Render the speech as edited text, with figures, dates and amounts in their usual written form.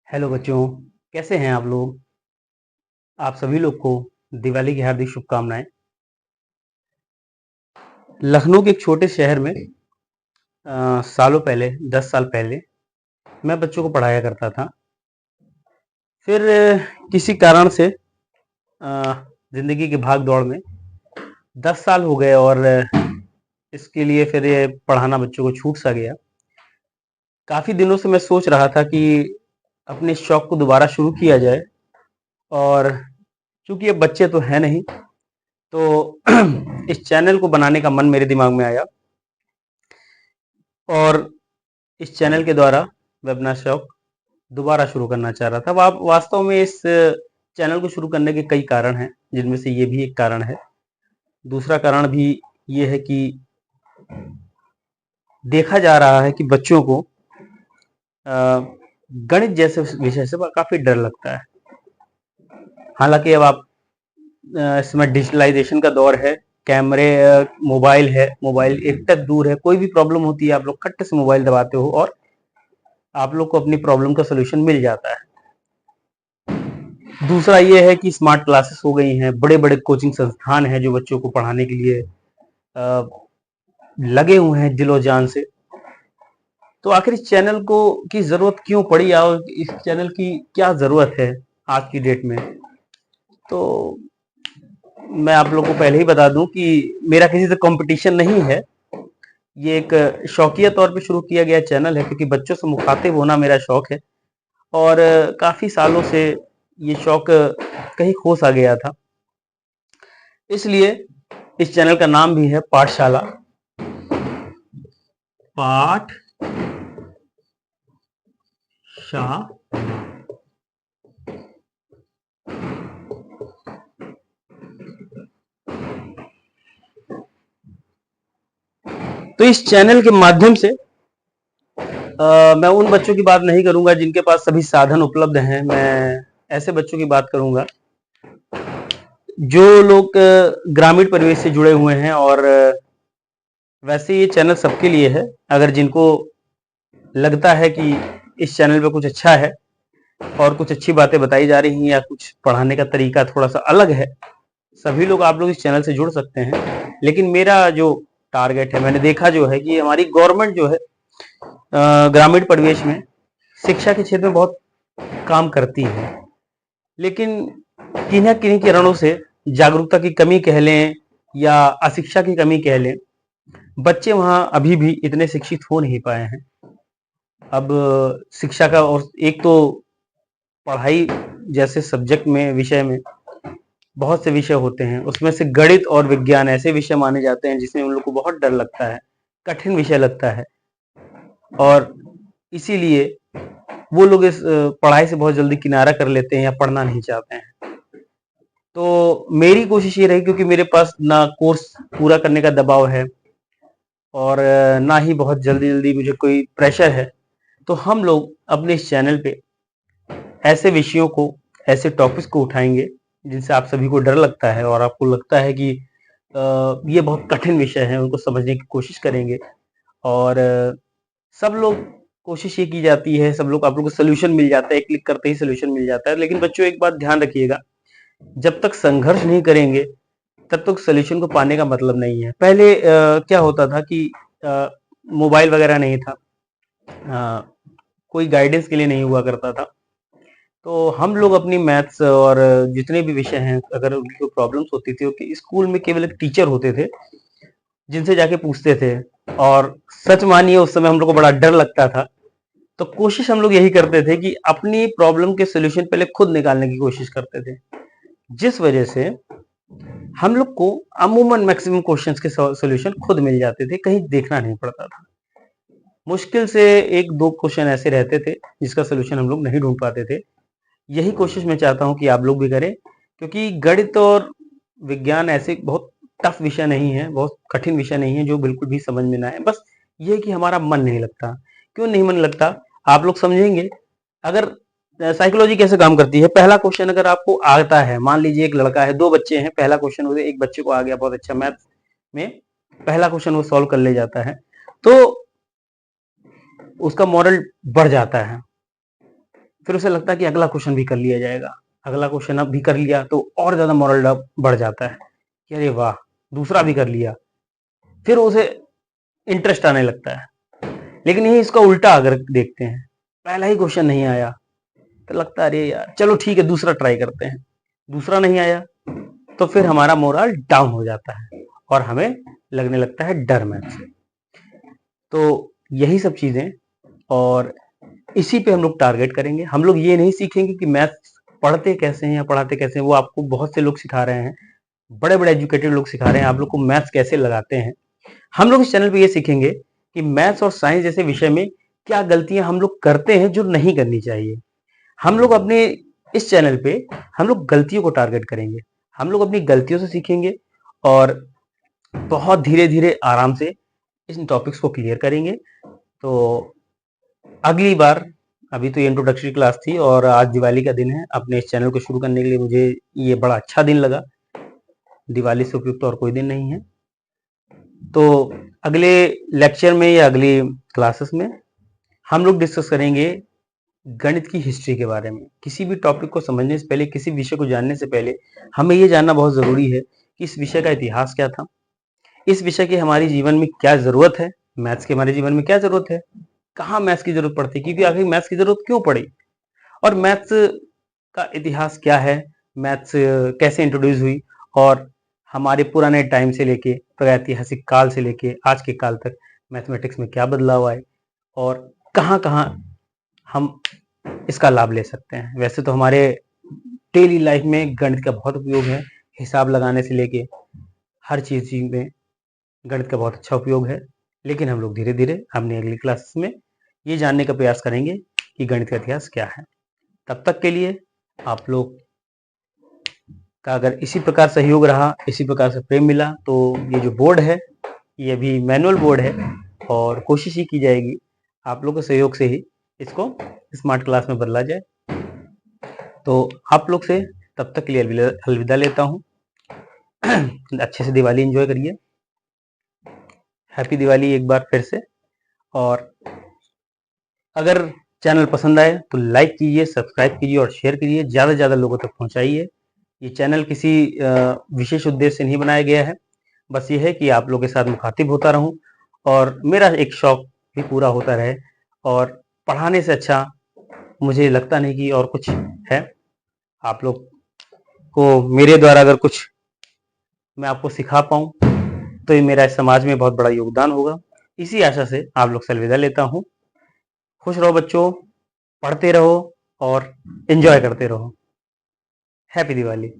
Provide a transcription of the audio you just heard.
Hello बच्चों, कैसे हैं आप लोग? आप सभी लोग को दिवाली की हार्दिक शुभकामनाएं। लखनऊ के एक छोटे शहर में सालों पहले 10 साल पहले मैं बच्चों को पढ़ाया करता था। फिर किसी कारण से ज़िंदगी की भाग दौड़ में 10 साल हो गए और इसके लिए फिर ये पढ़ाना बच्चों को छूट सा गया। काफ़ी दिनों से मैं सोच रहा था कि अपने शौक को दोबारा शुरू किया जाए, और चूंकि अब बच्चे तो हैं नहीं, तो इस चैनल को बनाने का मन मेरे दिमाग में आया और इस चैनल के द्वारा मैं अपना शौक दोबारा शुरू करना चाह रहा था। वास्तव में इस चैनल को शुरू करने के कई कारण हैं, जिनमें से ये भी एक कारण है। दूसरा कारण भी ये है कि देखा जा रहा है कि बच्चों को गणित जैसे विषय से काफ़ी डर लगता है। हालांकि अब आप इसमें डिजिटलाइजेशन का दौर है, कैमरे, मोबाइल है, मोबाइल एक टक दूर है, कोई भी प्रॉब्लम होती है आप लोग खट्ट से मोबाइल दबाते हो और आप लोग को अपनी प्रॉब्लम का सोल्यूशन मिल जाता है। दूसरा ये है कि स्मार्ट क्लासेस हो गई हैं, बड़े बड़े कोचिंग संस्थान हैं जो बच्चों को पढ़ाने के लिए लगे हुए हैं दिलो जान से। तो आखिर इस चैनल को की जरूरत क्यों पड़ी और इस चैनल की क्या जरूरत है आज की डेट में? तो मैं आप लोगों को पहले ही बता दूं कि मेरा किसी से कंपटीशन नहीं है। ये एक शौकिया तौर पे शुरू किया गया चैनल है, क्योंकि बच्चों से मुखातिब होना मेरा शौक है और काफी सालों से ये शौक कहीं खो सा गया था। इसलिए इस चैनल का नाम भी है पाठशाला। पाठशाला। तो इस चैनल के माध्यम से मैं उन बच्चों की बात नहीं करूंगा जिनके पास सभी साधन उपलब्ध हैं। मैं ऐसे बच्चों की बात करूंगा जो लोग ग्रामीण परिवेश से जुड़े हुए हैं, और वैसे ये चैनल सबके लिए है। अगर जिनको लगता है कि इस चैनल पे कुछ अच्छा है और कुछ अच्छी बातें बताई जा रही हैं या कुछ पढ़ाने का तरीका थोड़ा सा अलग है, सभी लोग आप लोग इस चैनल से जुड़ सकते हैं। लेकिन मेरा जो टारगेट है, मैंने देखा जो है कि हमारी गवर्नमेंट जो है ग्रामीण परिवेश में शिक्षा के क्षेत्र में बहुत काम करती है, लेकिन किन्हीं किन्हीं कारणों से, जागरूकता की कमी कह लें या अशिक्षा की कमी कह लें, बच्चे वहां अभी भी इतने शिक्षित हो नहीं पाए हैं। अब शिक्षा का, और एक तो पढ़ाई जैसे सब्जेक्ट में, विषय में बहुत से विषय होते हैं, उसमें से गणित और विज्ञान ऐसे विषय माने जाते हैं जिसमें उन लोग को बहुत डर लगता है, कठिन विषय लगता है, और इसीलिए वो लोग इस पढ़ाई से बहुत जल्दी किनारा कर लेते हैं या पढ़ना नहीं चाहते हैं। तो मेरी कोशिश ये रही, क्योंकि मेरे पास ना कोर्स पूरा करने का दबाव है और ना ही बहुत जल्दी जल्दी मुझे कोई प्रेशर है, तो हम लोग अपने इस चैनल पे ऐसे विषयों को, ऐसे टॉपिक्स को उठाएंगे जिनसे आप सभी को डर लगता है और आपको लगता है कि ये बहुत कठिन विषय है, उनको समझने की कोशिश करेंगे। और सब लोग, कोशिश ये की जाती है, सब लोग, आप लोग को सोल्यूशन मिल जाता है, क्लिक करते ही सोल्यूशन मिल जाता है। लेकिन बच्चों एक बात ध्यान रखिएगा, जब तक संघर्ष नहीं करेंगे तब तक सोल्यूशन को पाने का मतलब नहीं है। पहले क्या होता था कि मोबाइल वगैरह नहीं था, कोई गाइडेंस के लिए नहीं हुआ करता था, तो हम लोग अपनी मैथ्स और जितने भी विषय हैं, अगर उनकी प्रॉब्लम्स होती थी, कि स्कूल में केवल एक टीचर होते थे जिनसे जाके पूछते थे। और सच मानिए उस समय हम लोग को बड़ा डर लगता था, तो कोशिश हम लोग यही करते थे कि अपनी प्रॉब्लम के सोल्यूशन पहले खुद निकालने की कोशिश करते थे, जिस वजह से हम लोग को अमूमन मैक्सिमम क्वेश्चंस के सोल्यूशन खुद मिल जाते थे, कहीं देखना नहीं पड़ता था। मुश्किल से एक दो क्वेश्चन ऐसे रहते थे जिसका सोल्यूशन हम लोग नहीं ढूंढ पाते थे। यही कोशिश मैं चाहता हूं कि आप लोग भी करें, क्योंकि गणित और विज्ञान ऐसे बहुत टफ विषय नहीं है, बहुत कठिन विषय नहीं है जो बिल्कुल भी समझ में ना आए। बस ये कि हमारा मन नहीं लगता। क्यों नहीं मन लगता, आप लोग समझेंगे। अगर साइकोलॉजी कैसे काम करती है, पहला क्वेश्चन अगर आपको आता है, मान लीजिए एक लड़का है, दो बच्चे हैं, पहला क्वेश्चन हो, एक बच्चे को आ गया बहुत अच्छा मैथ्स में, पहला क्वेश्चन वो सॉल्व कर ले जाता है, तो उसका मॉरल बढ़ जाता है। फिर उसे लगता है कि अगला क्वेश्चन भी कर लिया जाएगा, अगला क्वेश्चन अब भी कर लिया तो और ज्यादा मोरल बढ़ जाता है कि अरे वाह, दूसरा भी कर लिया, फिर उसे इंटरेस्ट आने लगता है। लेकिन यही इसका उल्टा अगर देखते हैं, पहला ही क्वेश्चन नहीं आया तो लगता है अरे यार चलो ठीक है दूसरा ट्राई करते हैं, दूसरा नहीं आया तो फिर हमारा मोरल डाउन हो जाता है और हमें लगने लगता है डर मैथ से। तो यही सब चीजें, और इसी पे हम लोग टारगेट करेंगे। हम लोग ये नहीं सीखेंगे कि मैथ्स पढ़ते कैसे हैं या पढ़ाते कैसे हैं, वो आपको बहुत से लोग सिखा रहे हैं, बड़े बड़े एजुकेटेड लोग सिखा रहे हैं आप लोग को मैथ्स कैसे लगाते हैं। हम लोग इस चैनल पे ये सीखेंगे कि मैथ्स और साइंस जैसे विषय में क्या गलतियां हम लोग करते हैं जो नहीं करनी चाहिए। हम लोग अपने इस चैनल पे हम लोग गलतियों को टारगेट करेंगे, हम लोग अपनी गलतियों से सीखेंगे और बहुत धीरे धीरे आराम से इन टॉपिक्स को क्लियर करेंगे। तो अगली बार, अभी तो ये इंट्रोडक्टरी क्लास थी और आज दिवाली का दिन है, अपने इस चैनल को शुरू करने के लिए मुझे ये बड़ा अच्छा दिन लगा। दिवाली से उपयुक्त और कोई दिन नहीं है। तो अगले लेक्चर में या अगली क्लासेस में हम लोग डिस्कस करेंगे गणित की हिस्ट्री के बारे में। किसी भी टॉपिक को समझने से पहले, किसी विषय को जानने से पहले हमें ये जानना बहुत जरूरी है कि इस विषय का इतिहास क्या था, इस विषय की हमारे जीवन में क्या जरूरत है, मैथ्स की हमारे जीवन में क्या जरूरत है, कहाँ मैथ्स की जरूरत पड़ती है, क्योंकि आखिर मैथ्स की जरूरत क्यों पड़ी, और मैथ्स का इतिहास क्या है, मैथ्स कैसे इंट्रोड्यूस हुई, और हमारे पुराने टाइम से लेके प्रागैतिहासिक काल से लेके आज के काल तक मैथमेटिक्स में क्या बदलाव आए और कहाँ कहाँ हम इसका लाभ ले सकते हैं। वैसे तो हमारे डेली लाइफ में गणित का बहुत उपयोग है, हिसाब लगाने से लेके हर चीज में गणित का बहुत अच्छा उपयोग है। लेकिन हम लोग धीरे धीरे अपनी अगली क्लासेस में ये जानने का प्रयास करेंगे कि गणित का इतिहास क्या है। तब तक के लिए आप लोग का अगर इसी प्रकार सहयोग रहा, इसी प्रकार से प्रेम मिला, तो ये जो बोर्ड है ये अभी मैनुअल बोर्ड है और कोशिश ही की जाएगी आप लोगों के सहयोग से ही इसको स्मार्ट क्लास में बदला जाए। तो आप लोग से तब तक के लिए अलविदा लेता हूँ। अच्छे से दिवाली एंजॉय करिए। हैप्पी दिवाली एक बार फिर से। और अगर चैनल पसंद आए तो लाइक कीजिए, सब्सक्राइब कीजिए और शेयर कीजिए, ज़्यादा से ज़्यादा लोगों तक पहुंचाइए। ये चैनल किसी विशेष उद्देश्य से नहीं बनाया गया है, बस ये है कि आप लोगों के साथ मुखातिब होता रहूं और मेरा एक शौक भी पूरा होता रहे। और पढ़ाने से अच्छा मुझे लगता नहीं कि और कुछ है। आप लोग को मेरे द्वारा अगर कुछ मैं आपको सिखा पाऊँ तो ये मेरा इस समाज में बहुत बड़ा योगदान होगा। इसी आशा से आप लोग से अलविदा लेता हूँ। खुश रहो बच्चों, पढ़ते रहो और एंजॉय करते रहो। हैप्पी दिवाली।